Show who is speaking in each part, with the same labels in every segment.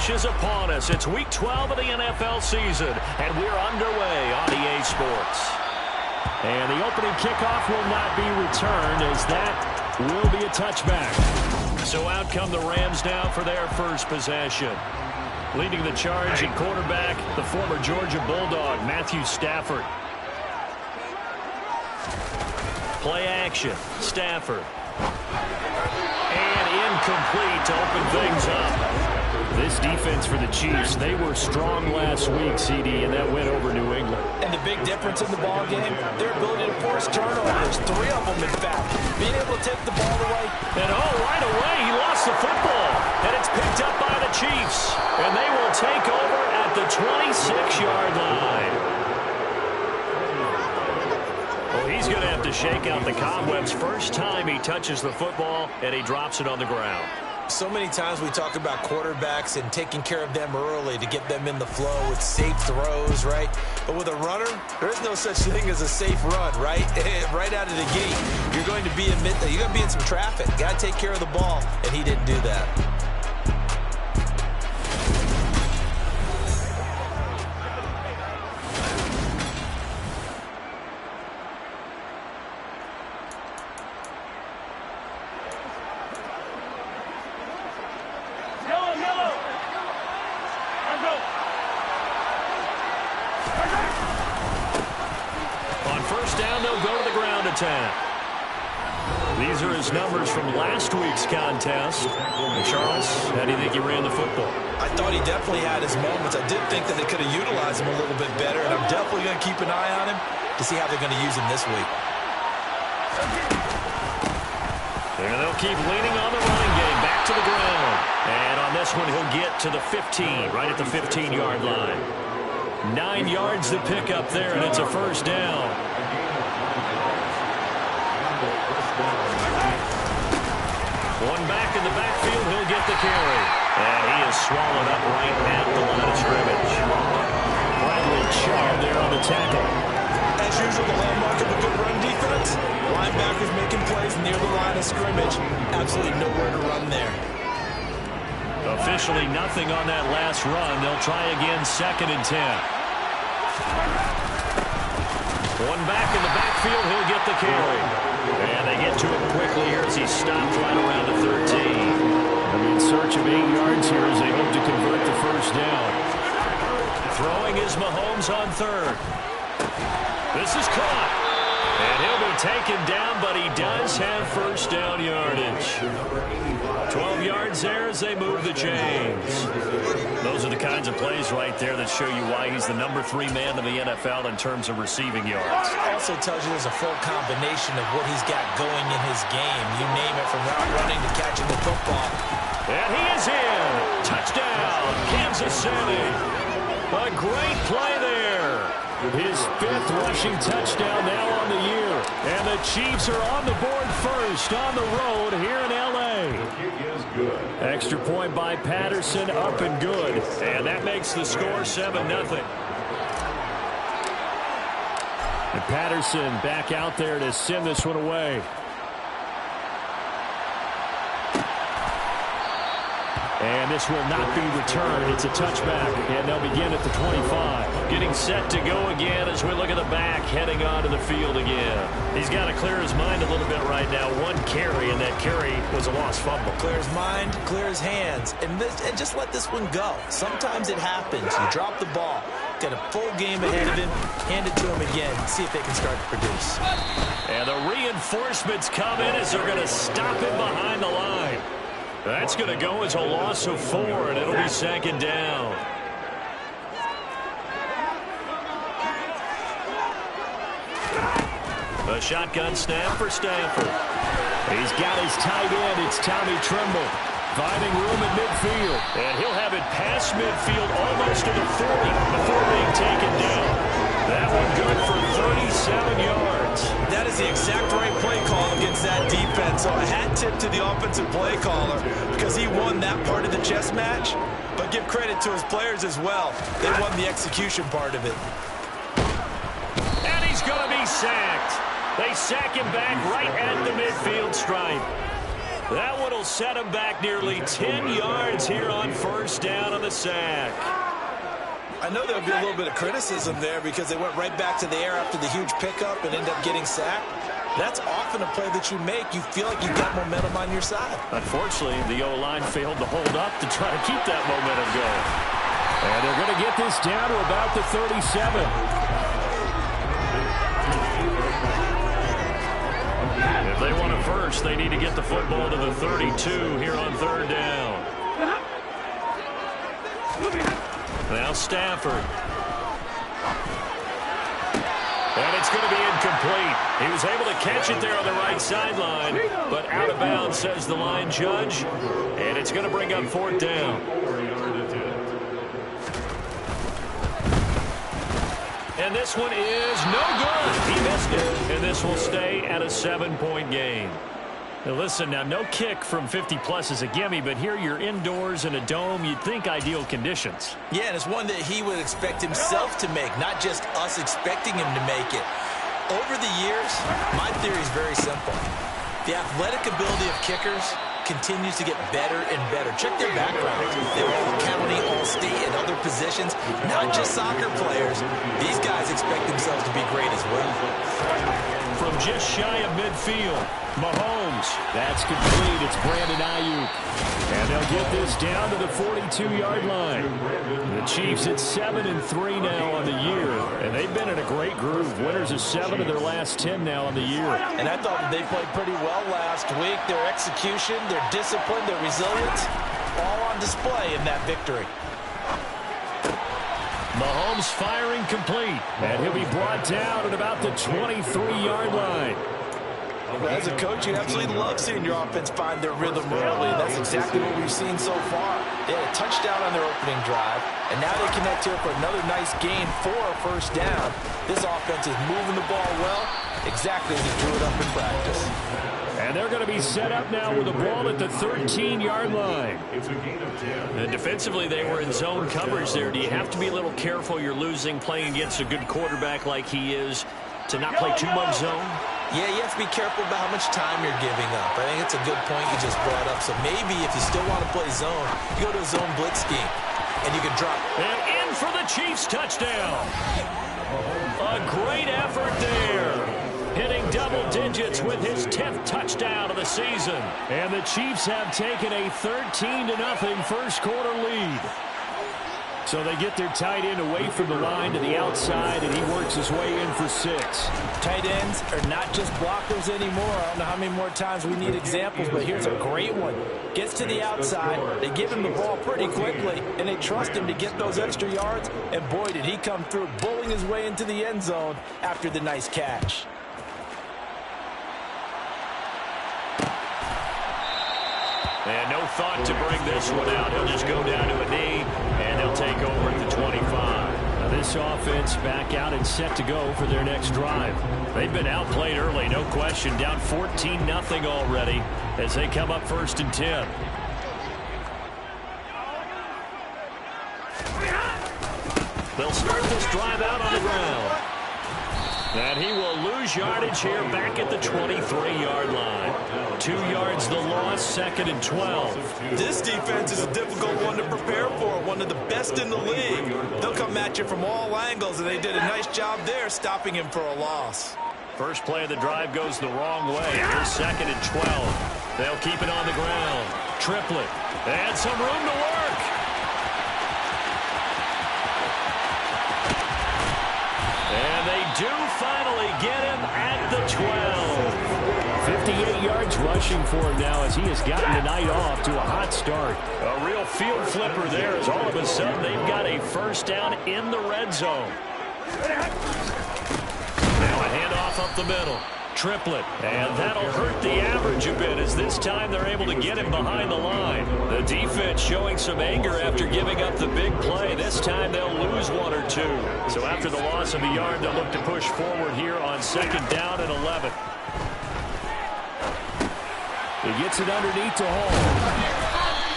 Speaker 1: stretch is upon us. It's Week 12 of the NFL season, and we're underway on EA Sports. And the opening kickoff will not be returned, as that will be a touchback. So out come the Rams now for their first possession. Leading the charge in quarterback, the former Georgia Bulldog, Matthew Stafford. Play action, Stafford. And incomplete to open things up. This defense for the Chiefs, they were strong last week, CD, and that went over New England.
Speaker 2: And the big difference in the ball game, their ability to force turnovers, 3 of them in fact. Being able to take the ball away.
Speaker 1: And right away, he lost the football. And it's picked up by the Chiefs. And they will take over at the 26-yard line. Well, he's going to have to shake out the cobwebs. First time he touches the football, and he drops it on the ground.
Speaker 2: So many times we talk about quarterbacks and taking care of them early to get them in the flow with safe throws, right? But with a runner, there's no such thing as a safe run, right? Right out of the gate, you're going to be in some traffic. Got to take care of the ball, and he didn't do that.
Speaker 1: These are his numbers from last week's contest. And Charles, how do you think he ran the football?
Speaker 2: I thought he definitely had his moments. I did think that they could have utilized him a little bit better, and I'm definitely going to keep an eye on him to see how they're going to use him this week.
Speaker 1: And they'll keep leaning on the running game. Back to the ground. And on this one, he'll get to the 15, right at the 15-yard line. 9 yards to pick up there, and it's a first down. One back in the backfield, he'll get the carry. And he is swallowed up right at the line of scrimmage. Bradley Chubb there on the tackle.
Speaker 2: As usual, the hallmark of a good run defense, linebackers making plays near the line of scrimmage. Absolutely nowhere to run there.
Speaker 1: Officially nothing on that last run. They'll try again, 2nd and 10. One back in the backfield, he'll get the carry. And they get to him quickly here as he's stopped right around the 13. In search of 8 yards here as they hope to convert the first down. Throwing is Mahomes on 3rd. This is caught. And he'll be taken down, but he does have first down yardage. 12 yards there as they move the chains. Those are the kinds of plays right there that show you why he's the number 3 man in the NFL in terms of receiving yards.
Speaker 2: Also tells you there's a full combination of what he's got going in his game. You name it, from route running to catching the football.
Speaker 1: And he is in. Touchdown, Kansas City. A great play there. His 5th rushing touchdown now on the year. And the Chiefs are on the board first on the road here in L.A. Extra point by Patterson, up and good. And that makes the score 7-0. And Patterson back out there to send this one away. And this will not be returned. It's a touchback, and they'll begin at the 25. Getting set to go again as we look at the back, heading onto the field again. He's got to clear his mind a little bit right now. 1 carry, and that carry was a lost fumble.
Speaker 2: Clear his mind, clear his hands, and just let this one go. Sometimes it happens. You drop the ball, got a full game ahead of him, hand it to him again, see if they can start to produce.
Speaker 1: And the reinforcements come in as they're going to stop him behind the line. That's going to go as a loss of 4, and it'll be 2nd down. A shotgun snap for Stafford. He's got his tight end. It's Tommy Tremble. Finding room at midfield. And he'll have it past midfield almost to the 40 before being taken down. That one good for 37 yards.
Speaker 2: That is the exact right play call against that defense. So a hat tip to the offensive play caller because he won that part of the chess match. But give credit to his players as well. They won the execution part of it.
Speaker 1: And he's going to be sacked. They sack him back right at the midfield stripe. That one will set him back nearly 10 yards here on first down on the sack.
Speaker 2: I know there'll be a little bit of criticism there because they went right back to the air after the huge pickup and ended up getting sacked. That's often a play that you make. You feel like you've got momentum on your side. Unfortunately, the O-line failed to hold up to try to keep that momentum going.
Speaker 1: And they're going to get this down to about the 37. If they want it first, they need to get the football to the 32 here on third down. Now Stafford. And it's going to be incomplete. He was able to catch it there on the right sideline, but out of bounds, says the line judge. And it's going to bring up fourth down. And this one is no good. He missed it. And this will stay at a 7-point game. Now listen, now no kick from 50-plus is a gimme, but here you're indoors in a dome. You'd think ideal conditions.
Speaker 2: Yeah, and it's one that he would expect himself to make, not just us expecting him to make it. Over the years, my theory is very simple. The athletic ability of kickers continues to get better and better. Check their backgrounds. They're all county, all state, and other positions, not just soccer players. These guys expect themselves to be great as well.
Speaker 1: From just shy of midfield, Mahomes. That's complete. It's Brandon Ayuk. And they'll get this down to the 42-yard line. The Chiefs at 7-3 now on the year. And they've been in a great groove. Winners of 7 of their last 10 now on the year.
Speaker 2: And I thought that they played pretty well last week. Their execution, their discipline, their resilience, all on display in that victory.
Speaker 1: Mahomes firing complete. And he'll be brought down at about the 23-yard line.
Speaker 2: As a coach, you absolutely love seeing your offense find their rhythm early. That's exactly what we've seen so far. They had a touchdown on their opening drive, and now they connect here for another nice gain for a first down. This offense is moving the ball well, exactly as he drew it up in practice.
Speaker 1: And they're going to be set up now with the ball at the 13-yard line. And defensively, they were in zone coverage there. Do you have to be a little careful you're losing playing against a good quarterback like he is to not play too much zone?
Speaker 2: Yeah, you have to be careful about how much time you're giving up. I think it's a good point you just brought up. So maybe if you still want to play zone, you go to a zone blitz scheme, and you can drop.
Speaker 1: And in for the Chiefs touchdown. A great effort there. Hitting double digits with his 10th touchdown of the season. And the Chiefs have taken a 13-0 first quarter lead. So they get their tight end away from the line to the outside, and he works his way in for 6.
Speaker 2: Tight ends are not just blockers anymore. I don't know how many more times we need examples, but here's a great one. Gets to the outside, they give him the ball pretty quickly, and they trust him to get those extra yards, and boy, did he come through, bowling his way into the end zone after the nice catch.
Speaker 1: And no thought to bring this one out. He'll just go down to a knee, and they'll take over at the 25. Now this offense back out and set to go for their next drive. They've been outplayed early, no question. Down 14-0 already as they come up 1st and 10. They'll start this drive out on the ground. And he will lose yardage here back at the 23-yard line. 2 yards the loss, 2nd and 12.
Speaker 2: This defense is a difficult one to prepare for, one of the best in the league. They'll come at you from all angles, and they did a nice job there stopping him for a loss.
Speaker 1: First play of the drive goes the wrong way. Here's 2nd and 12. They'll keep it on the ground. Triplet. And some room to work. And they do finally get him at the 12. 58 yards rushing for him now as he has gotten the night off to a hot start. A real field flipper there as all of a sudden they've got a first down in the red zone. Now a handoff up the middle. Triplet, and that'll hurt the average a bit as this time they're able to get him behind the line. The defense showing some anger after giving up the big play. This time they'll lose 1 or 2. So after the loss of a yard, they'll look to push forward here on 2nd down and 11. He gets it underneath to Hall.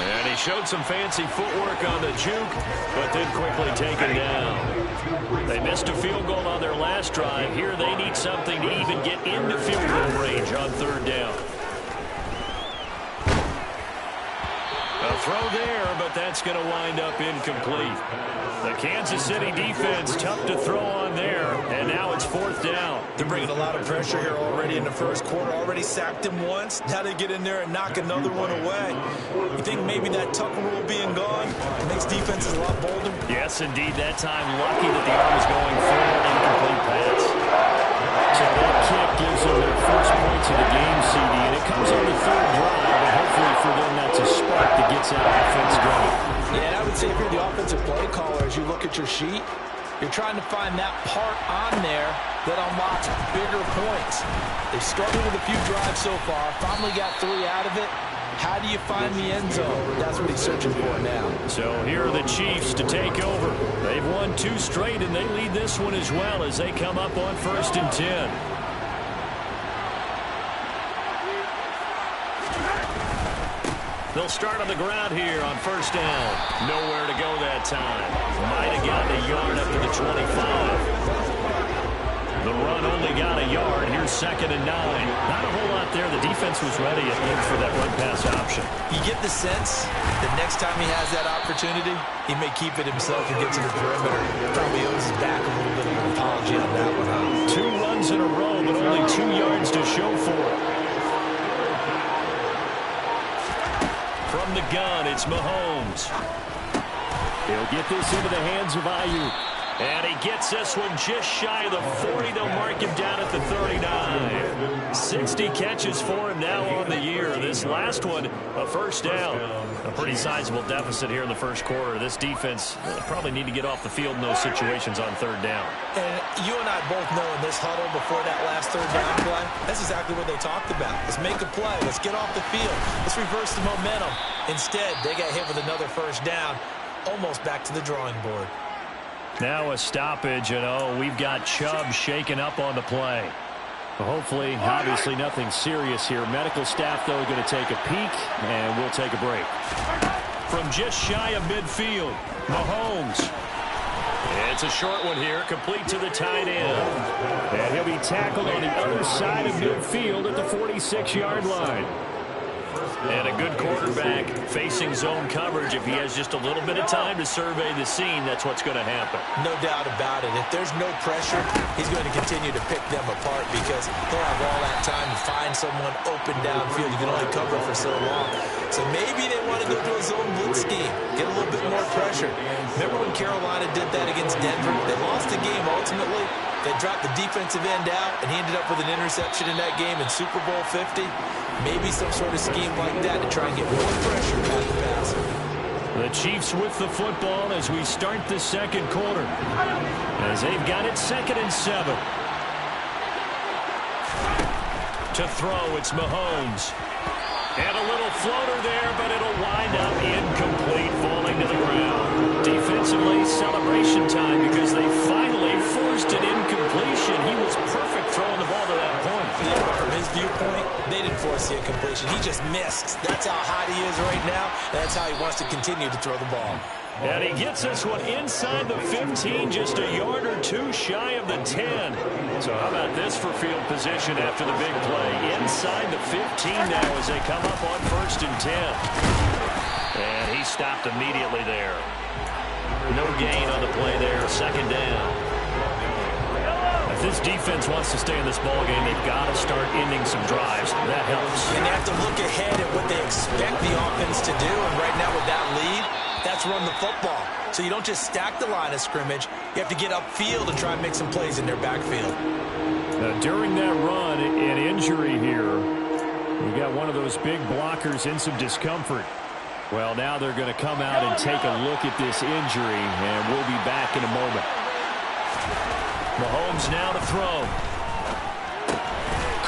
Speaker 1: And he showed some fancy footwork on the juke, but then quickly taken down. They missed a field goal on their last drive. Here they need something to even get into field goal range on 3rd down. throw there, but that's going to wind up incomplete. The Kansas City defense tough to throw on there, and now it's 4th down.
Speaker 2: They're bringing a lot of pressure here already in the first quarter. Already sacked him once. Now they get in there and knock another one away. You think maybe that Tucker rule being gone makes defenses a lot bolder?
Speaker 1: Yes, indeed. That time, lucky that the arm was going forward. Incomplete pass. So that kick gives them their first points of the game, CD, and it comes on the 3rd drive, but hopefully for them that's a spark that gets that offense going.
Speaker 2: Yeah, and I would say if you're the offensive play caller, as you look at your sheet, you're trying to find that part on there that unlocks bigger points. They've struggled with a few drives so far, finally got 3 out of it. How do you find the end zone? That's what he's searching for now.
Speaker 1: So here are the Chiefs to take over. They've won 2 straight, and they lead this one as well as they come up on 1st and 10. They'll start on the ground here on 1st down. Nowhere to go that time. Might have gotten a yard up to the 25. The run only got a yard. Here's 2nd and 9. Not a whole lot there. The defense was ready for that run-pass option.
Speaker 2: You get the sense that next time he has that opportunity, he may keep it himself and get to the perimeter. Probably owes his back a little bit of an apology on that one, huh?
Speaker 1: 2 runs in a row, but only 2 yards to show for it. From the gun, it's Mahomes. He'll get this into the hands of Ayuk. And he gets this one just shy of the 40. They'll mark him down at the 39. 60 catches for him now on the year. This last one, a 1st down. A pretty sizable deficit here in the 1st quarter. This defense probably need to get off the field in those situations on 3rd down.
Speaker 2: And you and I both know in this huddle before that last 3rd down play, that's exactly what they talked about. Let's make a play. Let's get off the field. Let's reverse the momentum. Instead, they got hit with another 1st down, almost back to the drawing board.
Speaker 1: Now a stoppage, and we've got Chubb shaken up on the play. Hopefully, obviously nothing serious here. Medical staff, though, going to take a peek, and we'll take a break. From just shy of midfield, Mahomes. It's a short one here, complete to the tight end. And he'll be tackled on the other side of midfield at the 46-yard line. And a good quarterback facing zone coverage. If he has just a little bit of time to survey the scene, that's what's going to happen.
Speaker 2: No doubt about it. If there's no pressure, he's going to continue to pick them apart because he'll have all that time to find someone open downfield. You can only cover for so long. So maybe they want to go to a zone blitz scheme, get a little bit more pressure. Remember when Carolina did that against Denver? They lost the game ultimately. They dropped the defensive end out, and he ended up with an interception in that game in Super Bowl 50. Maybe some sort of scheme like that to try and get more pressure at the passer.
Speaker 1: The Chiefs with the football as we start the 2nd quarter. As they've got it 2nd and 7. To throw, it's Mahomes. And a little floater there, but it'll wind up incomplete, falling to the ground. Defensively, celebration time because they finally forced an incompletion. He was perfect throwing the ball to that point.
Speaker 2: Yeah, from his viewpoint, they didn't force the incompletion. He just missed. That's how hot he is right now. That's how he wants to continue to throw the ball.
Speaker 1: And he gets this one inside the 15, just a yard or 2 shy of the 10. So how about this for field position after the big play? Inside the 15 now as they come up on 1st and 10. And he stopped immediately there. No gain on the play there, 2nd down. If this defense wants to stay in this ballgame, they've got to start ending some drives. That helps.
Speaker 2: And they have to look ahead at what they expect the offense to do. And right now with that lead, that's run the football. So you don't just stack the line of scrimmage. You have to get upfield and try and make some plays in their backfield.
Speaker 1: During that run, an injury here. We got one of those big blockers in some discomfort. Well, now they're going to come out and take a look at this injury, and we'll be back in a moment. Mahomes now to throw.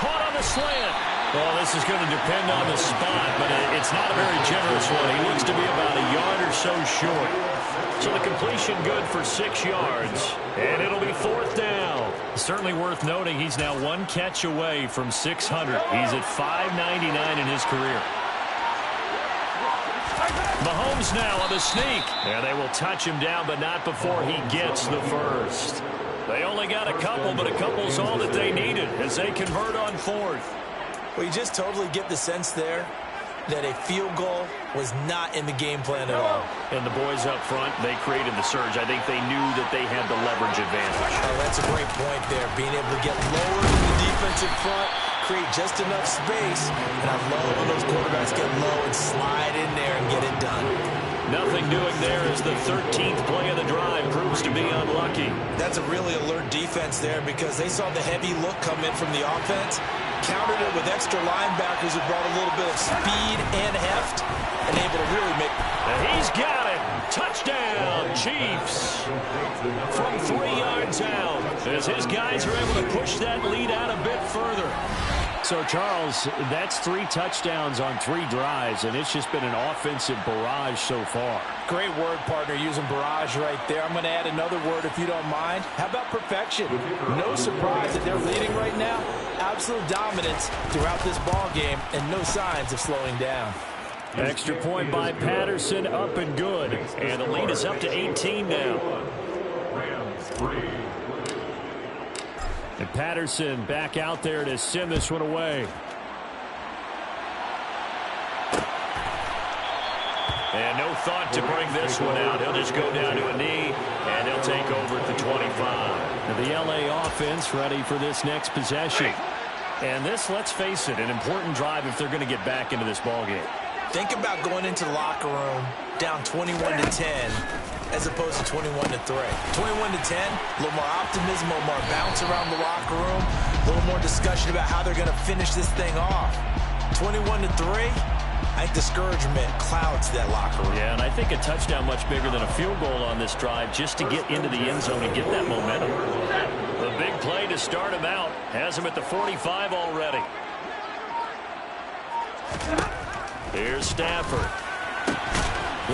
Speaker 1: Caught on the slant. Well, this is going to depend on the spot, but it's not a very generous one. He looks to be about a yard or so short. So the completion good for 6 yards, and it'll be 4th down. Certainly worth noting he's now 1 catch away from 600. He's at 599 in his career. Mahomes now on the sneak. And they will touch him down, but not before he gets the first. They only got a couple, but a couple's all that they needed as they convert on 4th.
Speaker 2: Well, you just totally get the sense there that a field goal was not in the game plan at all.
Speaker 1: And the boys up front, they created the surge. I think they knew that they had the leverage advantage.
Speaker 2: Oh, that's a great point there. Being able to get lower than the defensive front, create just enough space. And I love when those quarterbacks get low and slide in there and get it done.
Speaker 1: Nothing doing there as the 13th play of the drive proves to be unlucky.
Speaker 2: That's a really alert defense there because they saw the heavy look come in from the offense, countered it with extra linebackers who brought a little bit of speed and heft, and able to really make...
Speaker 1: And he's got it. Touchdown, Chiefs. From 3 yards out, as his guys are able to push that lead out a bit further.
Speaker 3: So, Charles, that's 3 touchdowns on 3 drives, and it's just been an offensive barrage so far.
Speaker 4: Great word, partner, using barrage right there. I'm going to add another word if you don't mind. How about perfection? No surprise that they're leading right now. Absolute dominance throughout this ball game and no signs of slowing down.
Speaker 3: Extra point by Patterson, up and good.
Speaker 1: And the lead is up to 18 now.
Speaker 3: And Patterson back out there to send this one away.
Speaker 1: And no thought to bring this one out. He'll just go down to a knee, and they'll take over at the 25.
Speaker 3: And the LA offense ready for this next possession. And this, let's face it, an important drive if they're going to get back into this ballgame.
Speaker 2: Think about going into the locker room down 21-10 as opposed to 21-3. 21-10, a little more optimism, a little more bounce around the locker room, a little more discussion about how they're going to finish this thing off. 21-3, I think discouragement clouds that locker room.
Speaker 3: Yeah, and I think a touchdown much bigger than a field goal on this drive just to get into the end zone and get that momentum.
Speaker 1: The big play to start him out has him at the 45 already. Here's Stafford.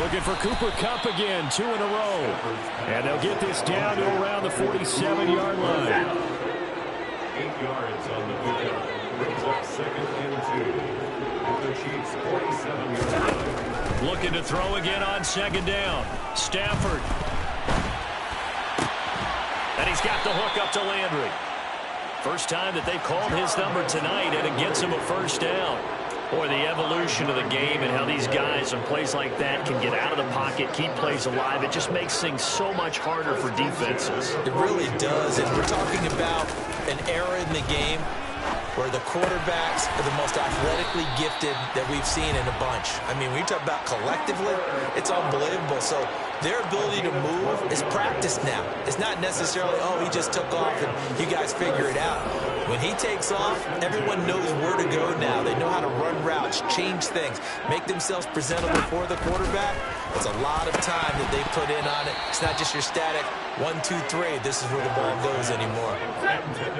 Speaker 3: Looking for Cooper Kupp again, 2 in a row. And they'll get this down to around the 47-yard line.
Speaker 5: 8 yards on the pickup. Brings up 2nd and 2. At the Chiefs' 47-yard line.
Speaker 1: Looking to throw again on 2nd down. Stafford. And he's got the hook up to Landry. First time that they've called his number tonight, and it gets him a first down. Boy, the evolution of the game and how these guys on plays like that can get out of the pocket, keep plays alive, it just makes things so much harder for defenses.
Speaker 2: It really does, and we're talking about an era in the game where the quarterbacks are the most athletically gifted that we've seen in a bunch. I mean, when you talk about collectively, it's unbelievable. So their ability to move is practiced now. It's not necessarily, oh, he just took off and you guys figure it out. When he takes off, everyone knows where to go now. They know how to run routes, change things, make themselves presentable for the quarterback. It's a lot of time that they put in on it. It's not just your static 1, 2, 3. This is where the ball goes anymore.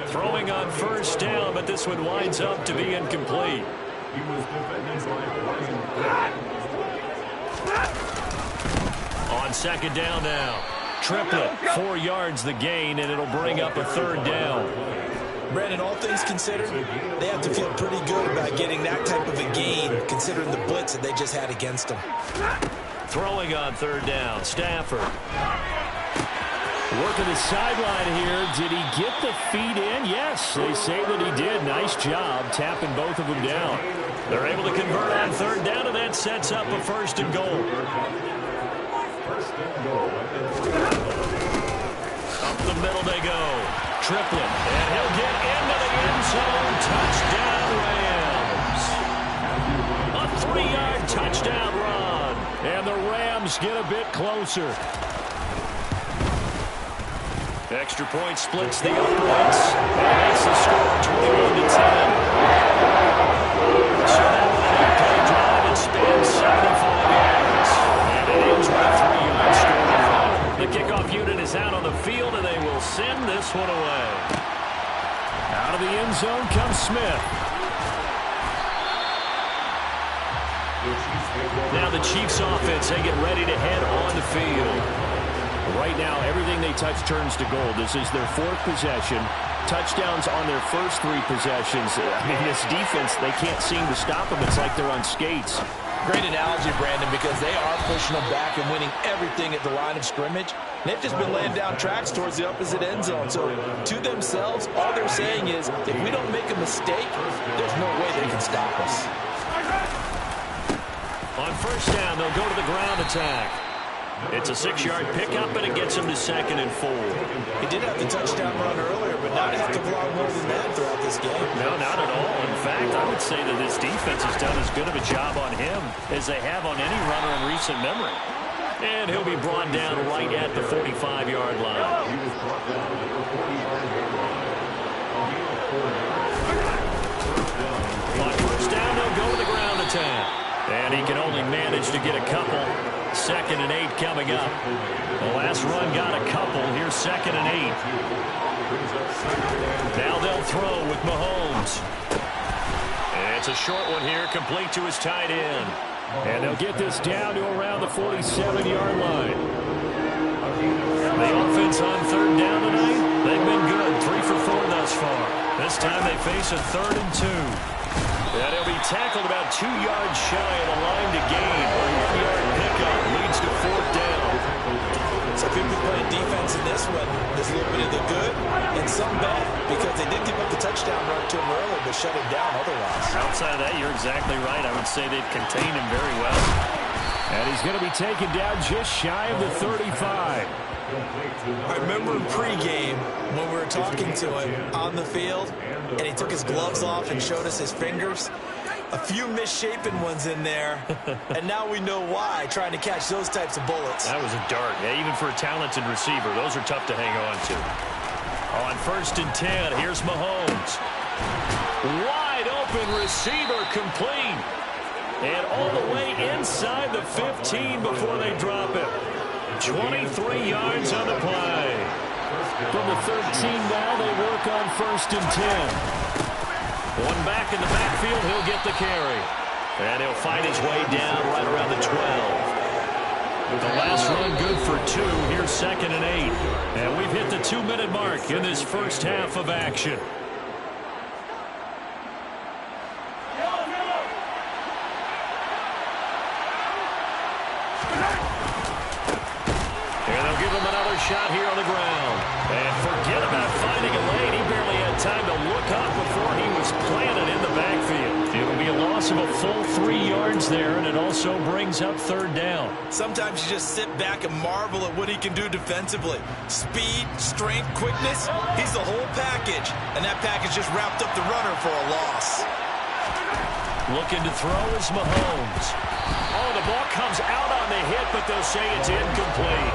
Speaker 1: Throwing on first down, but this one winds up to be incomplete.
Speaker 5: He was defended by
Speaker 1: On 2nd down now. Triplet, 4 yards the gain, and it'll bring up a 3rd down.
Speaker 2: Brandon, all things considered, they have to feel pretty good about getting that type of a gain, considering the blitz that they just had against them.
Speaker 1: Throwing on 3rd down, Stafford.
Speaker 3: Working the sideline here. Did he get the feet in? Yes, they say that he did. Nice job tapping both of them down.
Speaker 1: They're able to convert on 3rd down, and that sets up a 1st and goal. Up the middle they go. Triplet, and he'll get into the end zone. Touchdown, Rams. A 3-yard touchdown run.
Speaker 3: And the Rams get a bit closer.
Speaker 1: Extra point splits the uprights. And makes the score 21-10. So that was an 8-play drive. It spans 75 yards. And it ends with a 3-yard scoring run. The kickoff unit is out on the field, and they will send this one away.
Speaker 3: Out of the end zone comes Smith.
Speaker 1: Now the Chiefs offense, they get ready to head on the field.
Speaker 3: Right now, everything they touch turns to gold. This is their 4th possession. Touchdowns on their first 3 possessions. I mean, this defense, they can't seem to stop them. It's like they're on skates.
Speaker 4: Great analogy, Brandon, because they are pushing them back and winning everything at the line of scrimmage. They've just been laying down tracks towards the opposite end zone. So to themselves, all they're saying is, if we don't make a mistake, there's no way they can stop us.
Speaker 1: first down, they'll go to the ground attack. It's a 6-yard pickup, and it gets him to 2nd and 4.
Speaker 2: He did have the touchdown run earlier, but not a heck of a lot more than that throughout this game.
Speaker 1: No, not at all. In fact, I would say that this defense has done as good of a job on him as they have on any runner in recent memory. And he'll be brought down right at the 45-yard line. On first down, they'll go to the ground attack. And he can only manage to get a couple. 2nd and 8 coming up. The last run got a couple. Here's 2nd and 8. Now they'll throw with Mahomes. And it's a short one here, complete to his tight end. And they'll get this down to around the 47-yard line. The offense on 3rd down tonight, they've been good. 3 for 4 thus far. This time they face a 3rd and 2. And he'll be tackled about 2 yards shy of the line to gain. A 1-yard pickup leads to 4th down.
Speaker 2: So if you've been playing defense in this one, there's a little bit of the good and some bad, because they did give up the touchdown run to him earlier, but shut him down otherwise.
Speaker 1: Outside of that, you're exactly right. I would say they've contained him very well.
Speaker 3: And he's going to be taken down just shy of the 35.
Speaker 2: I remember in pregame when we were talking to him on the field, and he took his gloves off and showed us his fingers. A few misshapen ones in there, and now we know why, trying to catch those types of bullets.
Speaker 1: That was a dart. Yeah, even for a talented receiver, those are tough to hang on to. On 1st and 10, here's Mahomes. Wide open receiver, complete. And all the way inside the 15 before they drop it. 23 yards on the play.
Speaker 3: From the 13 now, they work on 1st and 10.
Speaker 1: One back in the backfield, he'll get the carry. And he'll find his way down right around the 12. The last run good for 2. Here's 2nd and 8. And we've hit the 2-minute mark in this first half of action. And they'll give him another shot here on the ground. And forget about finding a lane. He barely had time to look up before he was planted in the backfield. It'll be a loss of a full 3 yards there, and it also brings up 3rd down.
Speaker 2: Sometimes you just sit back and marvel at what he can do defensively. Speed, strength, quickness, he's the whole package. And that package just wrapped up the runner for a loss.
Speaker 1: Looking to throw is Mahomes. Oh, the ball comes out on the hit, but they'll say it's incomplete.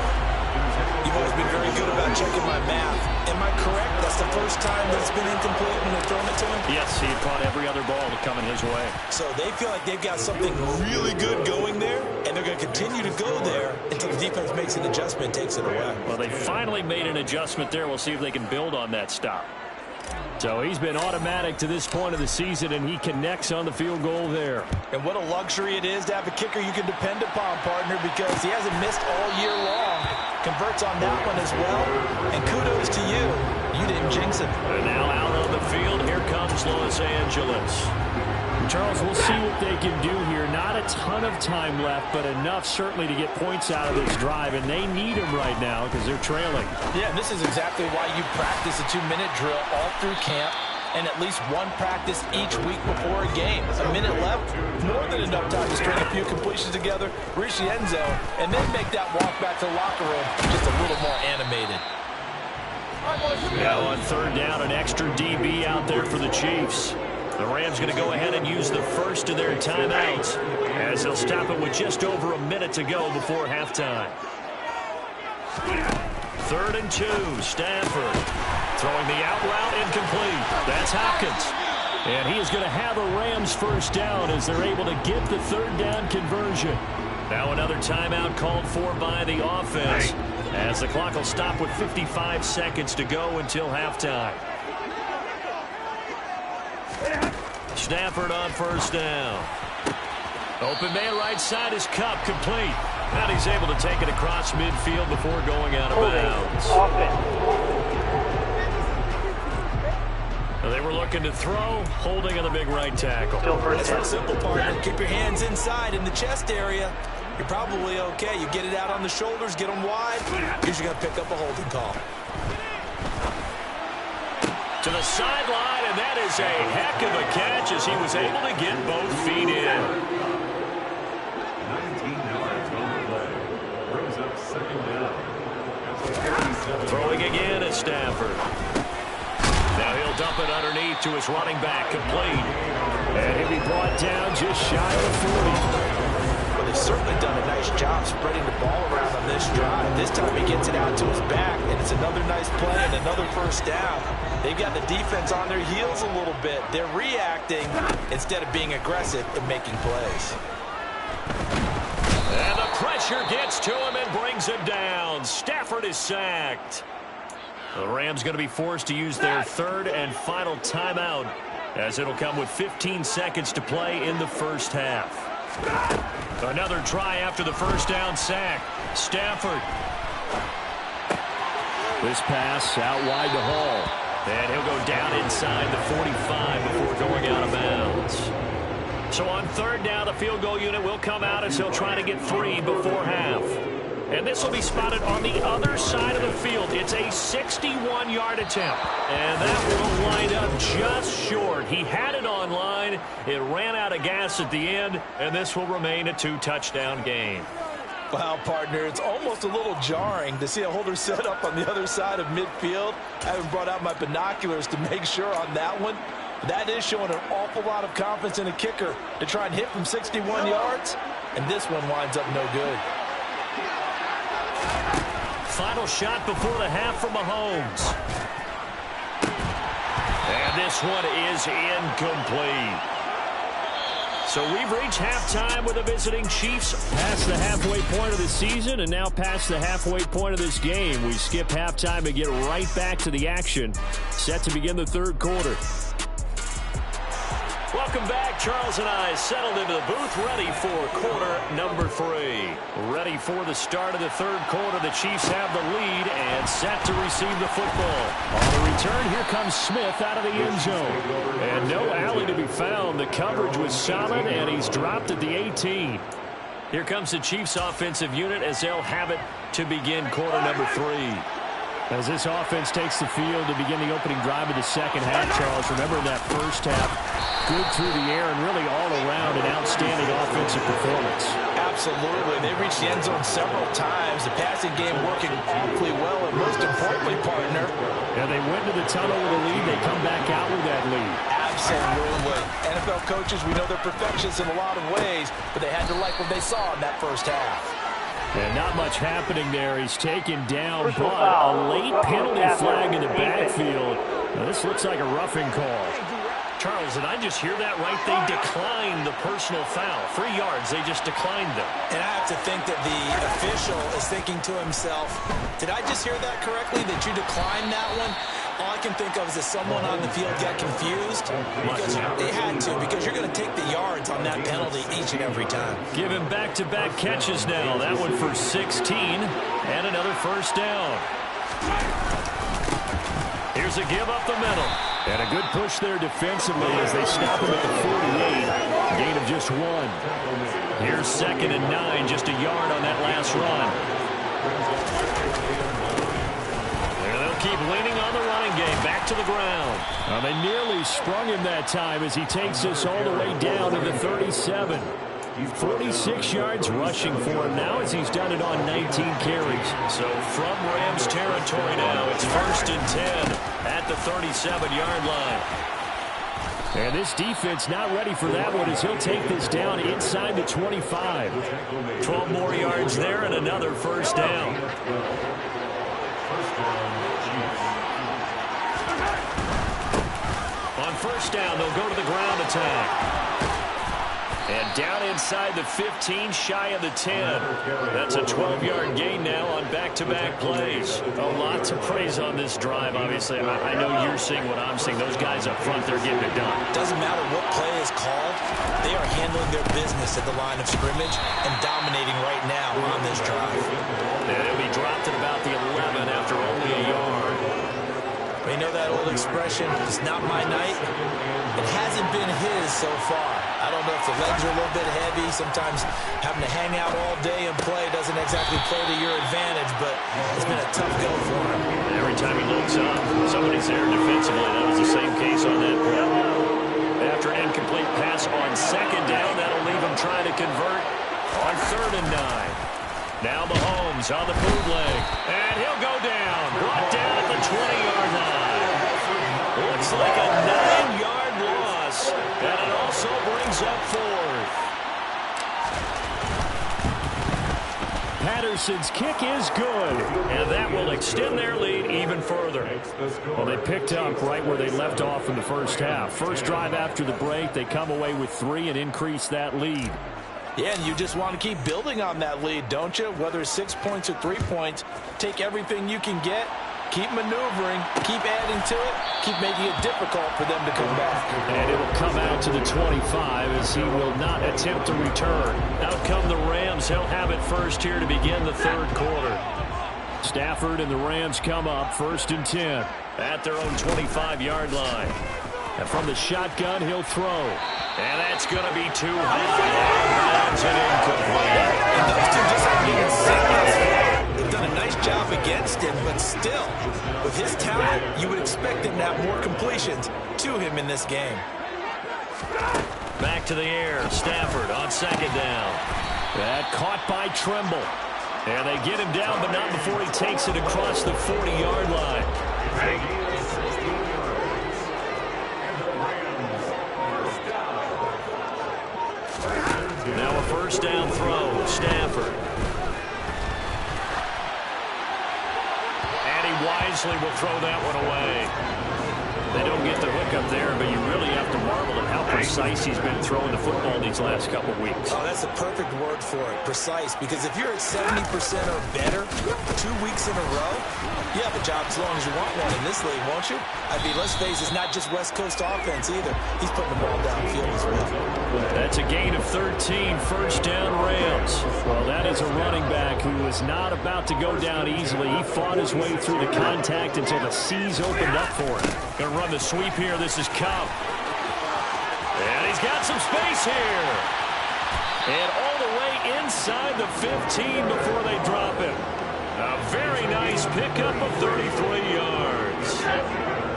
Speaker 2: You've always been very good about checking my math. Am I correct? That's the first time that it's been incomplete when they're throwing it to him?
Speaker 1: Yes, he caught every other ball coming his way.
Speaker 2: So they feel like they've got something really good going there, and they're going to continue to go there until the defense makes an adjustment and takes it away.
Speaker 1: Well, they finally made an adjustment there. We'll see if they can build on that stop.
Speaker 3: So he's been automatic to this point of the season, and he connects on the field goal there.
Speaker 2: And what a luxury it is to have a kicker you can depend upon, partner, because he hasn't missed all year long. Converts on that one as well. And kudos to you. You didn't jinx it.
Speaker 1: And now out on the field, here comes Los Angeles.
Speaker 3: Charles, we'll see what they can do here. Not a ton of time left, but enough certainly to get points out of this drive, and they need them right now because they're trailing.
Speaker 4: Yeah, and this is exactly why you practice a 2-minute drill all through camp and at least one practice each week before a game. A minute left, more than enough time to string a few completions together, reach the end zone, and then make that walk back to the locker room just a little more animated.
Speaker 1: Now on 3rd down, an extra DB out there for the Chiefs. The Rams going to go ahead and use the first of their timeouts as they'll stop it with just over a minute to go before halftime. 3rd and 2, Stafford throwing the out route incomplete. That's Hopkins. And he is going to have a Rams first down as they're able to get the 3rd down conversion. Now another timeout called for by the offense as the clock will stop with 55 seconds to go until halftime. Stafford on 1st down. Open man right side is Cup, complete. And he's able to take it across midfield before going out of bounds. They were looking to throw, holding on the big right tackle.
Speaker 2: That's real simple, partner. Keep your hands inside in the chest area. You're probably okay. You get it out on the shoulders, get them wide. Usually going to pick up a holding call.
Speaker 1: To the sideline, and that is a heck of a catch as he was able to get both feet in. Throwing again at Stafford. Now he'll dump it underneath to his running back, complete.
Speaker 3: And he'll be brought down just shy of 40.
Speaker 4: Well, they've certainly done a nice job spreading the ball around on this drive. This time he gets it out to his back, and it's another nice play and another first down. They've got the defense on their heels a little bit. They're reacting instead of being aggressive and making plays.
Speaker 1: And the pressure gets to him and brings him down. Stafford is sacked. The Rams going to be forced to use their third and final timeout, as it'll come with 15 seconds to play in the first half. Another try after the first down sack. Stafford.
Speaker 3: This pass out wide to Hall.
Speaker 1: And he'll go down inside the 45 before going out of bounds. So on third down, the field goal unit will come out as he'll try to get 3 before half. And this will be spotted on the other side of the field. It's a 61-yard attempt. And that will wind up just short. He had it on line. It ran out of gas at the end. And this will remain a 2-touchdown game.
Speaker 4: Wow, partner, it's almost a little jarring to see a holder set up on the other side of midfield. I haven't brought out my binoculars to make sure on that one. That is showing an awful lot of confidence in a kicker to try and hit from 61 yards. And this one winds up no good.
Speaker 1: Final shot before the half from Mahomes. And this one is incomplete. So we've reached halftime with the visiting Chiefs past the halfway point of the season and now past the halfway point of this game. We skip halftime and get right back to the action. Set to begin the third quarter. Welcome back. Charles and I settled into the booth, ready for quarter number 3. Ready for the start of the third quarter. The Chiefs have the lead and set to receive the football. On the return, here comes Smith out of the end zone. And no alley to be found. The coverage was solid, and he's dropped at the 18. Here comes the Chiefs offensive unit as they'll have it to begin quarter number 3.
Speaker 3: As this offense takes the field to begin the opening drive of the second half, Charles, remember in that first half, good through the air and really all around an outstanding offensive performance.
Speaker 4: Absolutely. They reached the end zone several times. The passing game working awfully well, and most importantly, partner.
Speaker 3: Yeah, they went to the tunnel with a lead. They come back out with that lead.
Speaker 4: Absolutely. NFL coaches, we know they're perfectionists in a lot of ways, but they had to like what they saw in that first half.
Speaker 3: And not much happening there. He's taken down, but a late penalty flag in the backfield. Now, this looks like a roughing call.
Speaker 1: Charles, did I just hear that right? They declined the personal foul. 3 yards, they just declined them.
Speaker 4: And I have to think that the official is thinking to himself, did I just hear that correctly, that you declined that one? All I can think of is that someone on the field got confused because they had to, because you're going to take the yards on that penalty each and every time.
Speaker 1: Give him back-to-back catches now. That one for 16 and another first down. Here's a give up the middle.
Speaker 3: And a good push there defensively as they stop him at the 48. Gain of just 1.
Speaker 1: Here's 2nd and 9, just a yard on that last run. And they'll keep leaning on the running game. Back to the ground.
Speaker 3: Well, they nearly sprung him that time as he takes this all the way down to the 37. 46 yards rushing for him now as he's done it on 19 carries.
Speaker 1: So from Rams territory now, it's 1st and 10 at the 37-yard line.
Speaker 3: And this defense not ready for that one as he'll take this down inside the 25.
Speaker 1: 12 more yards there and another first down. On first down, they'll go to the ground attack. And down inside the 15, shy of the 10. That's a 12-yard gain now on back-to-back plays. A lot to praise on this drive, obviously. I know you're seeing what I'm seeing. Those guys up front, they're getting it done.
Speaker 4: Doesn't matter what play is called. They are handling their business at the line of scrimmage and dominating right now on this drive.
Speaker 1: And it'll be dropped at about the 11 after only a yard.
Speaker 4: You know that old expression, it's not my night? It hasn't been his so far. I don't know if the legs are a little bit heavy. Sometimes having to hang out all day and play doesn't exactly play to your advantage, but it's been a tough go for him.
Speaker 1: Every time he looks up, somebody's there defensively. That was the same case on that play. After an incomplete pass on 2nd down, that'll leave him trying to convert on 3rd and 9. Now Mahomes on the bootleg. And he'll go down. Brought down at the 20-yard line. Looks like a 9-yard loss. And it also brings up 4th.
Speaker 3: Patterson's kick is good.
Speaker 1: And that will extend their lead even further.
Speaker 3: Well, they picked up right where they left off in the first half. First drive after the break, they come away with 3 and increase that lead.
Speaker 4: Yeah, and you just want to keep building on that lead, don't you? Whether it's 6 points or 3 points, take everything you can get, keep maneuvering, keep adding to it, keep making it difficult for them to come back.
Speaker 3: And it'll come out to the 25 as he will not attempt to return.
Speaker 1: Out come the Rams. He'll have it first here to begin the 3rd quarter.
Speaker 3: Stafford and the Rams come up 1st and 10.
Speaker 1: At their own 25-yard line.
Speaker 3: And from the shotgun, he'll throw.
Speaker 1: And that's going to be too high. And incomplete.
Speaker 2: And those two just aren't even seen. They've done a nice job against him, but still, with his talent, you would expect him to have more completions to him in this game.
Speaker 1: Back to the air. Stafford on 2nd down.
Speaker 3: That caught by Tremble. And they get him down, but not before he takes it across the 40-yard line.
Speaker 1: Now a 1st down throw. Stafford. And he wisely will throw that one away. They don't get the hook up there, but you really have to marvel at how precise he's been throwing the football these last couple of weeks.
Speaker 2: Oh, that's a perfect word for it, precise, because if you're at 70% or better 2 weeks in a row, you have a job as long as you want one in this league, won't you? I mean, let's face it, it's not just West Coast offense either. He's putting the ball downfield as well.
Speaker 3: That's a gain of 13, 1st down Rams. Well, that is a running back who was not about to go down easily. He fought his way through the contact until the C's opened up for him.
Speaker 1: Going to run the sweep here. This is Cup. And he's got some space here. And all the way inside the 15 before they drop him. A very nice pickup of 33 yards.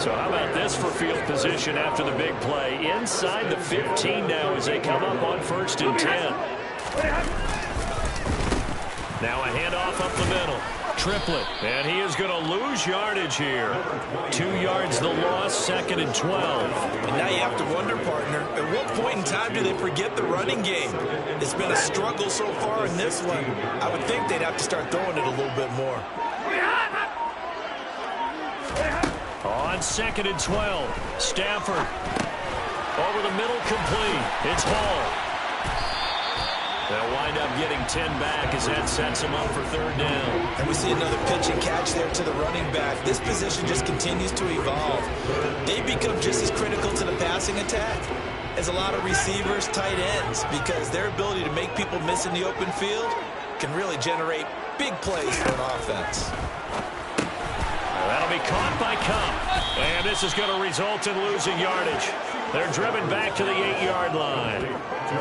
Speaker 1: So how about this for field position after the big play? Inside the 15 now as they come up on 1st and 10. Now a handoff up the middle. Triplet, and he is going to lose yardage here. 2 yards the loss, 2nd and 12.
Speaker 2: And now you have to wonder, partner, at what point in time do they forget the running game? It's been a struggle so far in this one. I would think they'd have to start throwing it a little bit more.
Speaker 1: On 2nd and 12, Stafford. Over the middle, complete. It's Hall. They'll wind up getting 10 back as that sets them up for 3rd down.
Speaker 2: And we see another pitch and catch there to the running back. This position just continues to evolve. They become just as critical to the passing attack as a lot of receivers, tight ends, because their ability to make people miss in the open field can really generate big plays for an offense.
Speaker 1: That'll be caught by Cup. And this is going to result in losing yardage. They're driven back to the 8-yard line.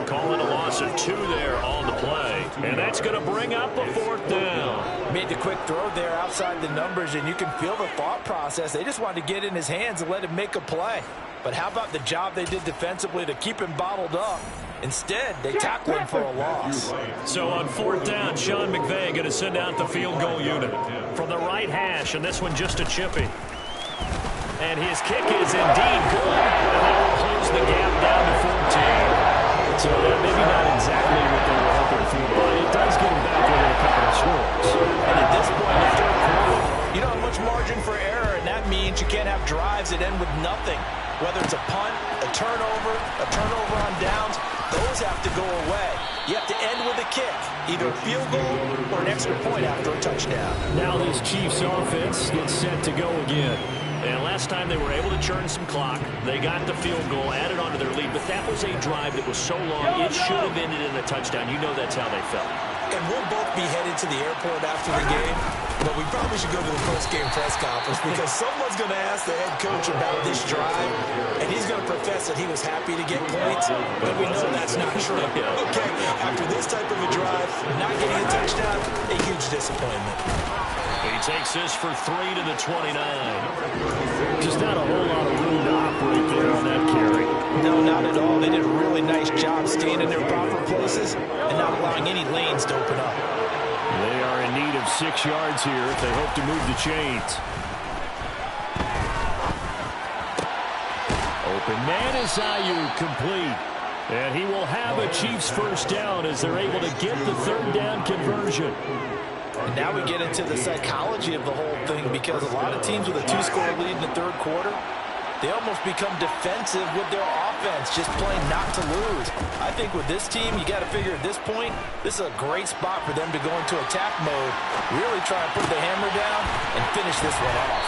Speaker 1: Calling a loss of 2 there on the play. And that's going to bring up a 4th down.
Speaker 4: Made the quick throw there outside the numbers, and you can feel the thought process. They just wanted to get in his hands and let him make a play. But how about the job they did defensively to keep him bottled up? Instead, they tackle him for a loss.
Speaker 1: So on 4th down, Sean McVay going to send out the field goal unit from the right hash, and this one just a chippy. And his kick is indeed good, and that will close the gap down to 14.
Speaker 3: So that maybe not exactly what they were hoping for, but it does get them back within a couple of scores.
Speaker 4: And at this point in the 3rd quarter, you don't have much margin for error, and that means you can't have drives that end with nothing. Whether it's a punt, a turnover on downs, those have to go away. You have to end with a kick, either a field goal or an extra point after a touchdown.
Speaker 3: Now this Chiefs offense gets set to go again.
Speaker 1: And last time they were able to churn some clock. They got the field goal, added on to their lead, but that was a drive that was so long, it should have ended in a touchdown. You know that's how they felt.
Speaker 2: And we'll both be headed to the airport after the game, but we probably should go to the post-game press conference because someone's going to ask the head coach about this drive, and he's going to profess that he was happy to get points, but we know that's not true. Okay, after this type of a drive, not getting a touchdown, a huge disappointment.
Speaker 1: He takes this for 3 to the 29.
Speaker 3: Just not a whole lot of room to operate there on that carry.
Speaker 4: No, not at all. They did a really nice job staying in their proper places and not allowing any lanes to open up.
Speaker 3: They are in need of 6 yards here if they hope to move the chains. Open man is Ayuk, complete. And he will have a Chiefs first down as they're able to get the third down conversion.
Speaker 4: And now we get into the psychology of the whole thing, because a lot of teams with a 2-score lead in the third quarter, they almost become defensive with their offense, just playing not to lose. I think with this team, you got to figure at this point, this is a great spot for them to go into attack mode, really try and put the hammer down and finish this one off.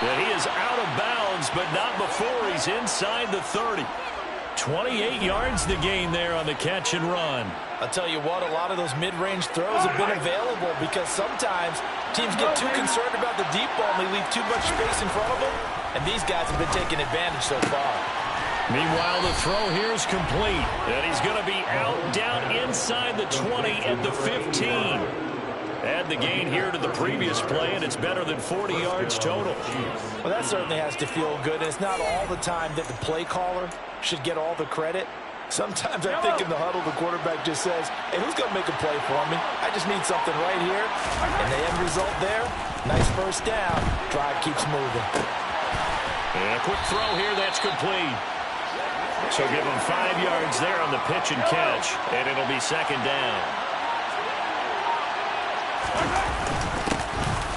Speaker 3: Yeah, he is out of bounds, but not before he's inside the 30. 28 yards to gain there on the catch and run.
Speaker 4: I'll tell you what, a lot of those mid-range throws have been available because sometimes teams get too concerned about the deep ball and they leave too much space in front of them, and these guys have been taking advantage so far.
Speaker 3: Meanwhile, the throw here is complete, and he's going to be out down inside the 20 at the 15. Add the gain here to the previous play, and it's better than 40 yards total.
Speaker 4: Well, that certainly has to feel good, and it's not all the time that the play caller should get all the credit. Sometimes I think in the huddle, the quarterback just says, hey, who's going to make a play for me? I just need something right here. And the end result there, nice first down. Drive keeps moving.
Speaker 3: And a quick throw here, that's complete. So give him 5 yards there on the pitch and catch, and it'll be second down.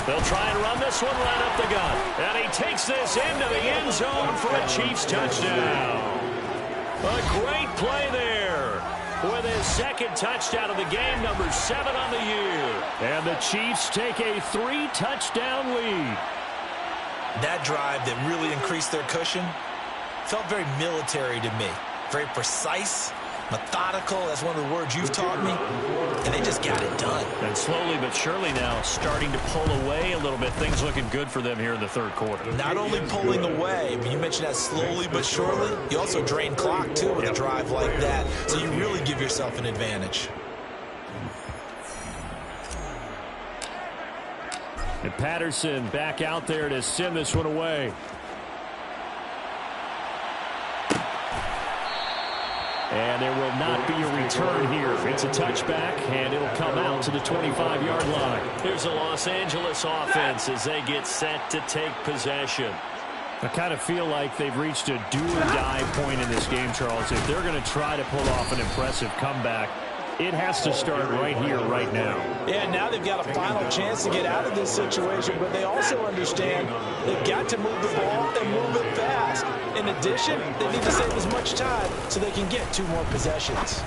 Speaker 3: They'll try and run this one right up the gut. And he takes this into the end zone for a Chiefs touchdown. A great play there with his second touchdown of the game, number 7 on the year. And the Chiefs take a 3-touchdown lead.
Speaker 2: That drive that really increased their cushion felt very military to me. Very precise, methodical. That's one of the words you've taught me. And they just got it done.
Speaker 3: And slowly but surely now starting to pull away a little bit. Things looking good for them here in the third quarter.
Speaker 2: Not only pulling away, but you mentioned that slowly but surely. You also drain clock, too, with a drive like that. So you really give yourself an advantage.
Speaker 3: And Patterson back out there to send this one away. And there will not be a return here. It's a touchback, and it'll come out to the 25-yard line. Here's the Los Angeles offense as they get set to take possession. I kind of feel like they've reached a do-or-die point in this game, Charles. If they're going to try to pull off an impressive comeback, it has to start right here, right now.
Speaker 4: Yeah, now they've got a final chance to get out of this situation, but they also understand they've got to move the ball and move it fast. In addition, they need to save as much time so they can get 2 more possessions.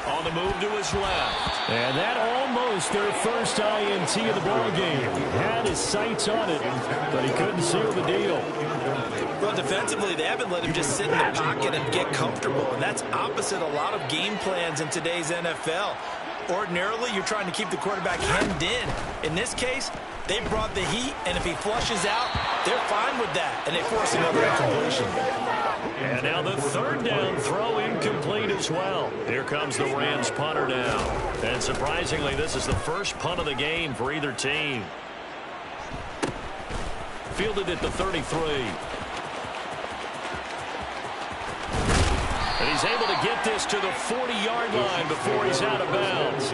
Speaker 3: On the move to his left. And that almost their first INT of the ball game. He had his sights on it, but he couldn't seal the deal.
Speaker 2: Well, defensively, they haven't let him just sit in the pocket and get comfortable, and that's opposite a lot of game plans in today's NFL. Ordinarily, you're trying to keep the quarterback hemmed in. In this case, they brought the heat, and if he flushes out, they're fine with that, and they force another incompletion.
Speaker 3: And now the third down throw incomplete as well. Here comes the Rams punter now. And surprisingly, this is the first punt of the game for either team. Fielded at the 33. And he's able to get this to the 40-yard line before he's out of bounds.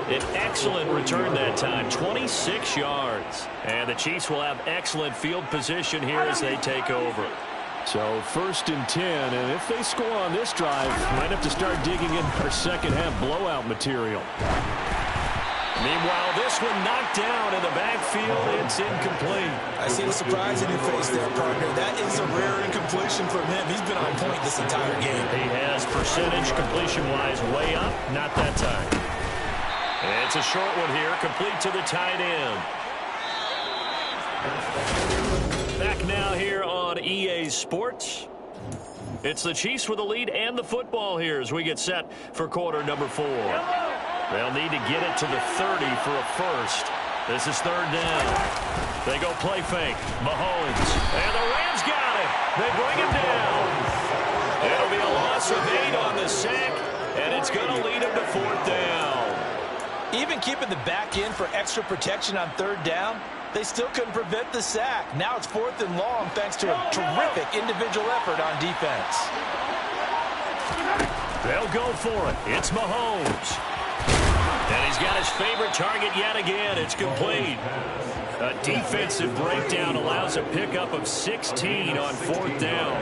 Speaker 3: An excellent return that time, 26 yards. And the Chiefs will have excellent field position here as they take over. So 1st and 10, and if they score on this drive, might have to start digging in our second-half blowout material. Meanwhile, this one knocked down in the backfield. It's incomplete.
Speaker 2: I see the surprise in your face there, partner. That is a rare incompletion from him. He's been on point this entire game.
Speaker 3: He has percentage completion-wise way up. Not that time. And it's a short one here, complete to the tight end. Back now here on EA Sports. It's the Chiefs with the lead and the football here as we get set for quarter number 4. They'll need to get it to the 30 for a first. This is third down. They go play fake. Mahomes. And the Rams got it. They bring him down. It'll be a loss of 8 on the sack, and it's going to lead him to 4th down.
Speaker 4: Even keeping the back end for extra protection on third down, they still couldn't prevent the sack. Now it's 4th and long thanks to a terrific individual effort on defense.
Speaker 3: They'll go for it. It's Mahomes. And he's got his favorite target yet again. It's complete. A defensive breakdown allows a pickup of 16 on 4th down.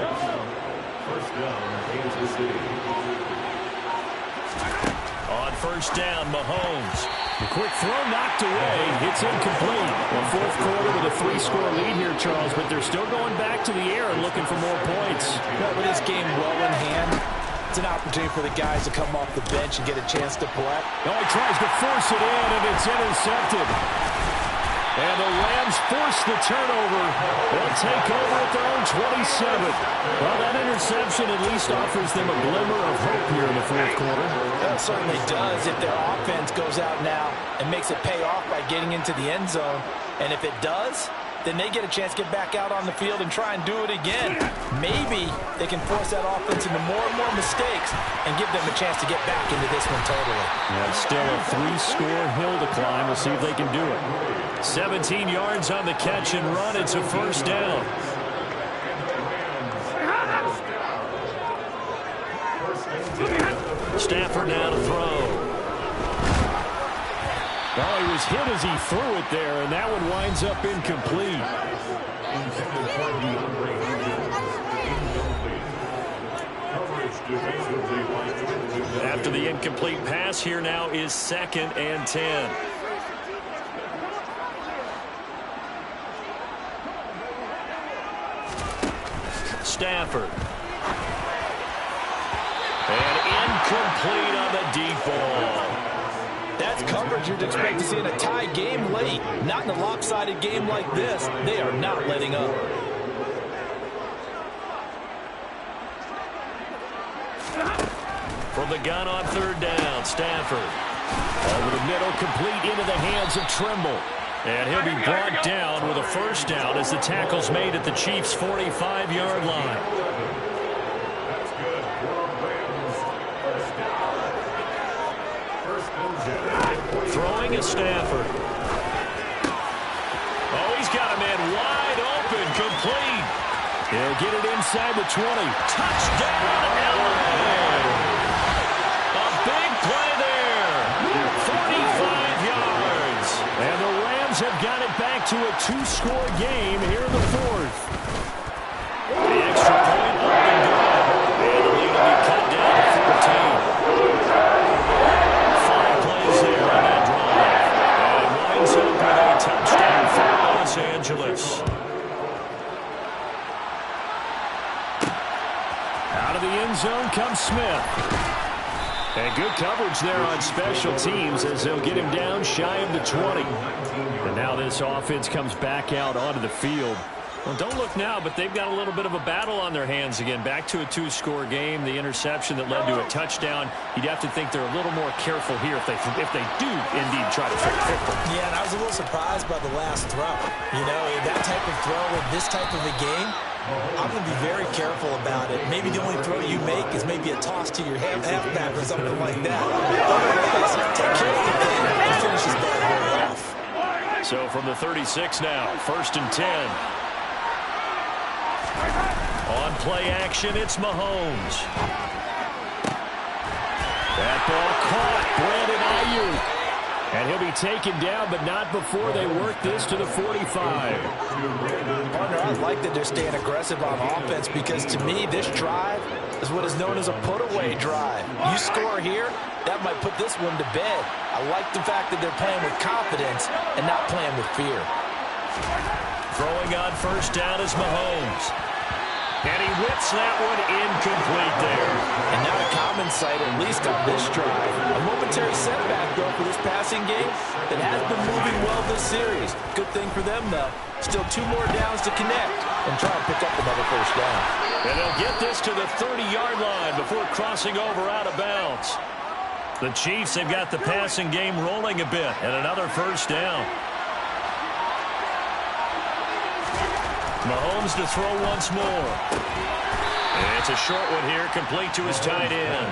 Speaker 5: First down, Kansas City.
Speaker 3: On 1st down, Mahomes. The quick throw knocked away. It's incomplete. Well, 4th quarter with a 3-score lead here, Charles, but they're still going back to the air and looking for more points.
Speaker 4: Yeah, with this game well in hand, it's an opportunity for the guys to come off the bench and get a chance to play.
Speaker 3: Oh, he tries to force it in, and it's intercepted. And the Rams force the turnover. They'll take over at their own 27. Well, that interception at least offers them a glimmer of hope here in the 4th quarter.
Speaker 4: It certainly does if their offense goes out now and makes it pay off by getting into the end zone. And if it does, then they get a chance to get back out on the field and try and do it again. Maybe they can force that offense into more and more mistakes and give them a chance to get back into this one totally.
Speaker 3: Yeah, still a 3-score hill to climb. We'll see if they can do it. 17 yards on the catch and run. It's a 1st down. Stafford now to throw. Well, he was hit as he threw it there, and that one winds up incomplete. After the incomplete pass, here now is 2nd and 10. Stafford. And incomplete on the deep ball.
Speaker 4: That's coverage you'd expect to see in a tie game late. Not in a lopsided game like this. They are not letting up.
Speaker 3: From the gun on 3rd down, Stafford. Over the middle, complete into the hands of Trimble. And he'll be brought down with a 1st down as the tackle's made at the Chiefs' 45-yard line. Throwing is Stafford. Oh, he's got a man wide open, complete. He'll get it inside the 20. Touchdown, LA! A big play there. 45 yards. And the Rams have got it back to a 2-score game here in the 4th. The extra point up and good. And the lead will be cut down to 14. 5 plays there on that drive. And it winds up with a touchdown for Los Angeles. Out of the end zone comes Smith. And good coverage there on special teams as they'll get him down shy of the 20. And now this offense comes back out onto the field. Well, don't look now, but they've got a little bit of a battle on their hands again. Back to a 2-score game. The interception that led to a touchdown. You'd have to think they're a little more careful here if they do indeed try to fit them.
Speaker 2: Yeah, and I was a little surprised by the last throw. You know, that type of throw in this type of a game, I'm going to be very careful about it. Maybe the only throw you make is maybe a toss to your halfback or something like that. Otherwise, take care of the thing and finish his ball right off.
Speaker 3: So from the 36 now, 1st and 10. On play action, it's Mahomes. That ball caught. Brandon Ayuk. And he'll be taken down, but not before they work this to the 45.
Speaker 4: Partner, I like that they're staying aggressive on offense because to me, this drive is what is known as a put-away drive. You score here, that might put this one to bed. I like the fact that they're playing with confidence and not playing with fear.
Speaker 3: Throwing on 1st down is Mahomes. And he whips that one incomplete there.
Speaker 4: And not a common sight, at least on this drive. A momentary setback, though, for this passing game that has been moving well this series. Good thing for them, though. Still 2 more downs to connect and try and pick up another 1st down.
Speaker 3: And they'll get this to the 30-yard line before crossing over out of bounds. The Chiefs have got the passing game rolling a bit, and another 1st down. Mahomes to throw once more. And it's a short one here, complete to his tight end.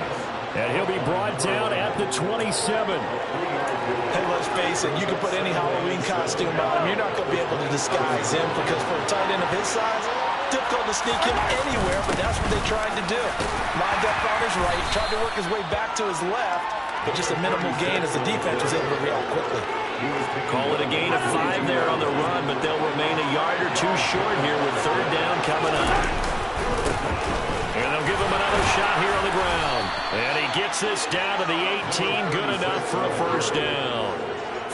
Speaker 3: And he'll be brought down at the 27.
Speaker 4: Hey, let's face it, you can put any Halloween costume on him. You're not going to be able to disguise him because for a tight end of his size, difficult to sneak him anywhere, but that's what they tried to do. Lined up on his right, tried to work his way back to his left, but just a minimal gain as the defense was able to react quickly.
Speaker 3: Call it a gain of 5 there on the run, but they'll remain a yard or two short here with third down coming up. And they'll give him another shot here on the ground. And he gets this down to the 18, good enough for a first down.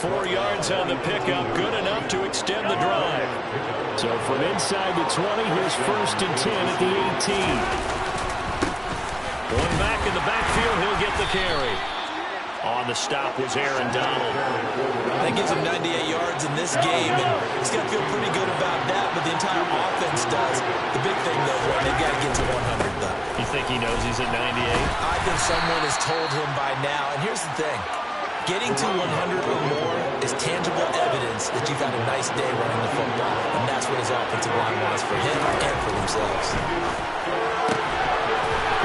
Speaker 3: 4 yards on the pickup, good enough to extend the drive. So from inside the 20, here's first and 10 at the 18. One back in the backfield, he'll get the carry. On the stop was Aaron Donald.
Speaker 2: That gives him 98 yards in this game, and he's going to feel pretty good about that, but the entire offense does. The big thing, though, Ron, they've got to get to 100, though.
Speaker 3: You think he knows he's at 98?
Speaker 2: I think someone has told him by now, and here's the thing. Getting to 100 or more is tangible evidence that you've had a nice day running the football, and that's what his offensive line wants for him and for themselves.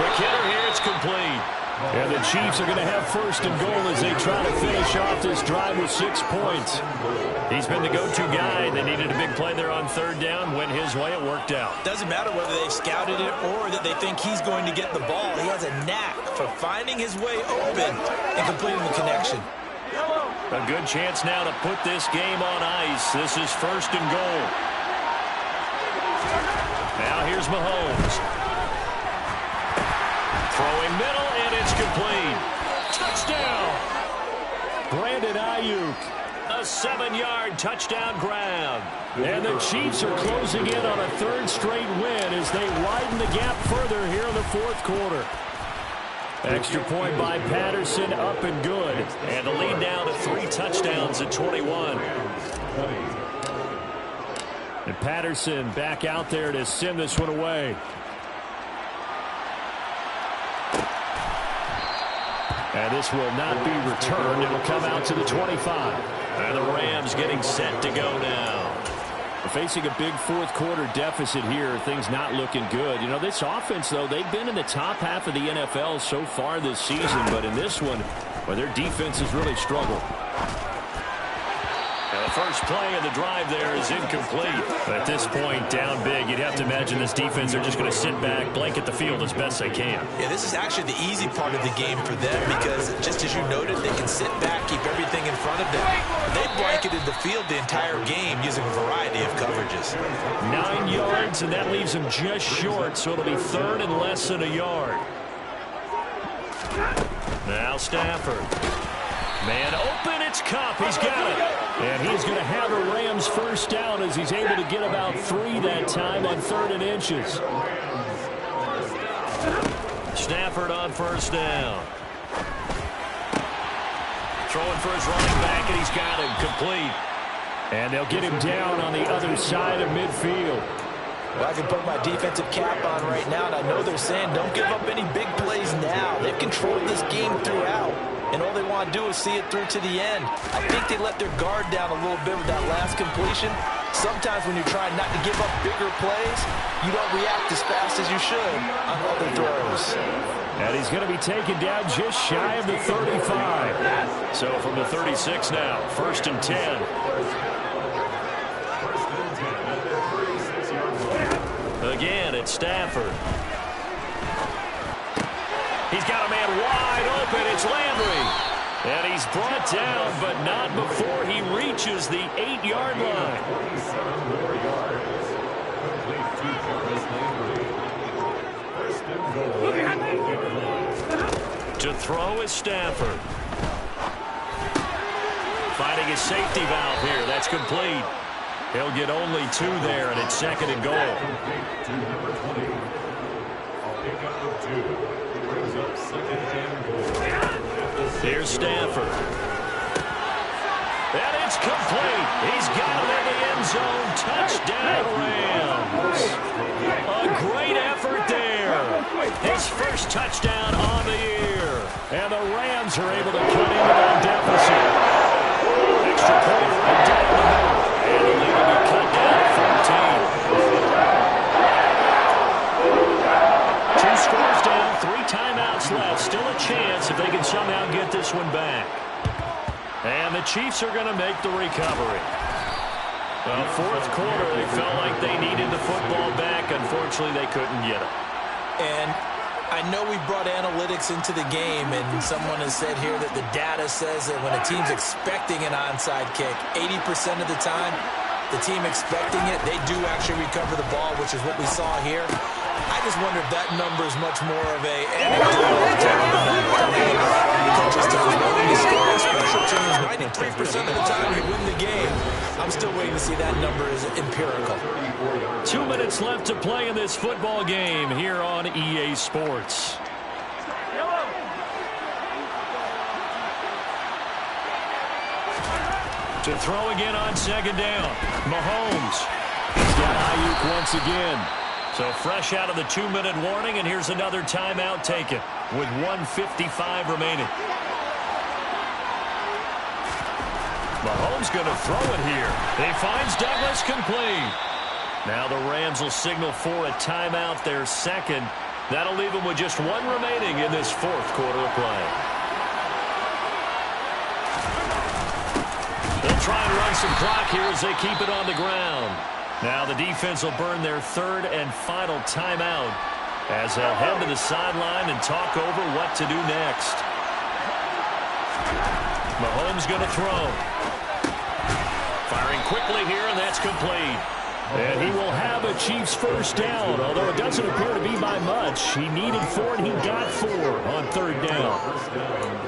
Speaker 3: Quick hitter here, it's complete. And the Chiefs are going to have first and goal as they try to finish off this drive with 6 points. He's been the go-to guy. They needed a big play there on third down. Went his way. It worked out.
Speaker 2: Doesn't matter whether they've scouted it or that they think he's going to get the ball. He has a knack for finding his way open and completing the connection.
Speaker 3: A good chance now to put this game on ice. This is first and goal. Now here's Mahomes. Throwing middle, and it's complete. Touchdown! Brandon Ayuk. A 7-yard touchdown grab. And the Chiefs are closing in on a third straight win as they widen the gap further here in the fourth quarter. Extra point by Patterson, up and good. And the lead down to 3 touchdowns at 21. And Patterson back out there to send this one away. And this will not be returned. It will come out to the 25. And the Rams getting set to go now. We're facing a big fourth quarter deficit here. Things not looking good. You know, this offense, though, they've been in the top half of the NFL so far this season. But in this one, well, their defense has really struggled. And the first play of the drive there is incomplete. At this point, down big, you'd have to imagine this defense are just going to sit back, blanket the field as best they can.
Speaker 2: Yeah, this is actually the easy part of the game for them because, just as you noted, they can sit back, keep everything in front of them. They blanketed the field the entire game using a variety of coverages.
Speaker 3: 9 yards, and that leaves them just short, so it'll be third and less than a yard. Now Stafford. Man open, it's Kupp. He's got it. And he's going to have a Rams first down as he's able to get about 3 that time on 3rd and inches. Stafford on first down. Throwing for his running back, and he's got him complete. And they'll get him down on the other side of midfield.
Speaker 4: Well, I can put my defensive cap on right now, and I know they're saying don't give up any big plays now. They've controlled this game throughout, and all they want to do is see it through to the end. I think they let their guard down a little bit with that last completion. Sometimes when you're trying not to give up bigger plays, you don't react as fast as you should on other throws.
Speaker 3: And he's going to be taken down just shy of the 35. So from the 36 now, 1st and 10. Again, it's Stafford. He's got a man wide open. It's Landry. And he's brought down, but not before he reaches the 8-yard line. To throw is Stafford. Finding his safety valve here. That's complete. He'll get only 2 there, and it's 2nd and goal. Here's Stafford. And it's complete. He's got it in the end zone. Touchdown, Rams. A great effort there. His first touchdown on the year. And the Rams are able to cut into that deficit. Extra point right down the middle. And the lead will be cut down to 14. 2 scores down, 3 timeouts left. Still a chance if they can somehow get this one back. And the Chiefs are going to make the recovery. Well, fourth quarter, they felt like they needed the football back. Unfortunately, they couldn't get it.
Speaker 2: And I know we brought analytics into the game, and someone has said here that the data says that when a team's expecting an onside kick, 80% of the time, the team expecting it, they do actually recover the ball, which is what we saw here. I just wonder if that number is much more of a anecdotal coaches tells special teams 93% of the time they win the game. I'm still waiting to see that number is empirical.
Speaker 3: 2 minutes left to play in this football game here on EA Sports. To throw again on second down. Mahomes. He's got Ayuk once again. So fresh out of the 2-minute warning, and here's another timeout taken with 1:55 remaining. Mahomes going to throw it here. He finds Douglas complete. Now the Rams will signal for a timeout, their second. That'll leave them with just one remaining in this fourth quarter of play. They'll try and run some clock here as they keep it on the ground. Now the defense will burn their third and final timeout as they'll head to the sideline and talk over what to do next. Mahomes going to throw. Firing quickly here, and that's complete. And he will have a Chiefs first down, although it doesn't appear to be by much. He needed 4, and he got 4 on third down.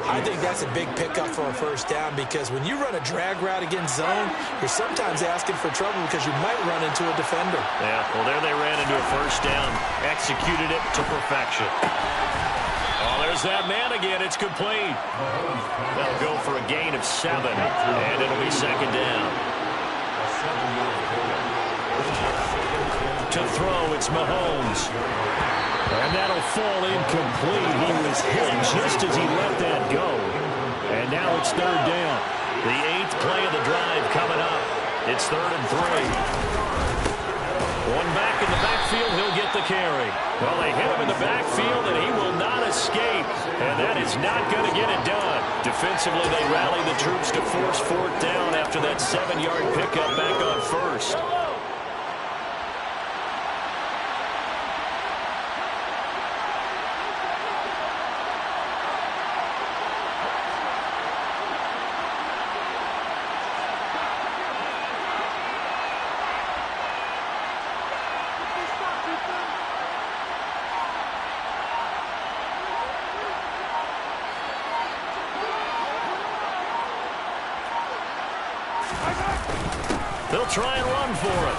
Speaker 2: I think that's a big pickup for a first down because when you run a drag route against zone, you're sometimes asking for trouble because you might run into a defender.
Speaker 3: Yeah, well, there they ran into a first down, executed it to perfection. Oh, there's that man again. It's complete. They'll go for a gain of 7, and it'll be second down. To throw, it's Mahomes. And that'll fall incomplete. He was hit just as he let that go. And now it's third down. The 8th play of the drive coming up. It's 3rd and 3. One back in the backfield, he'll get the carry. Well, they hit him in the backfield, and he will not escape. And that is not going to get it done. Defensively, they rally the troops to force 4th down after that 7-yard pickup back on first. They'll try and run for it.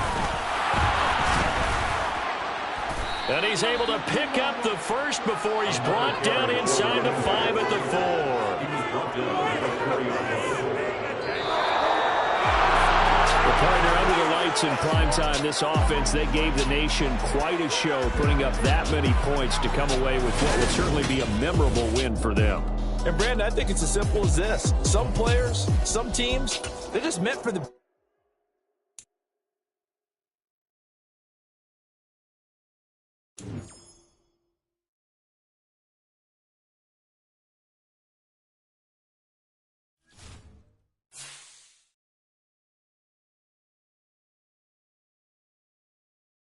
Speaker 3: And he's able to pick up the first before he's brought down inside the 5 at the 4. The partner under the lights in primetime, this offense, they gave the nation quite a show, putting up that many points to come away with what would certainly be a memorable win for them.
Speaker 4: And, Brandon, I think it's as simple as this. Some players, some teams, they're just meant for the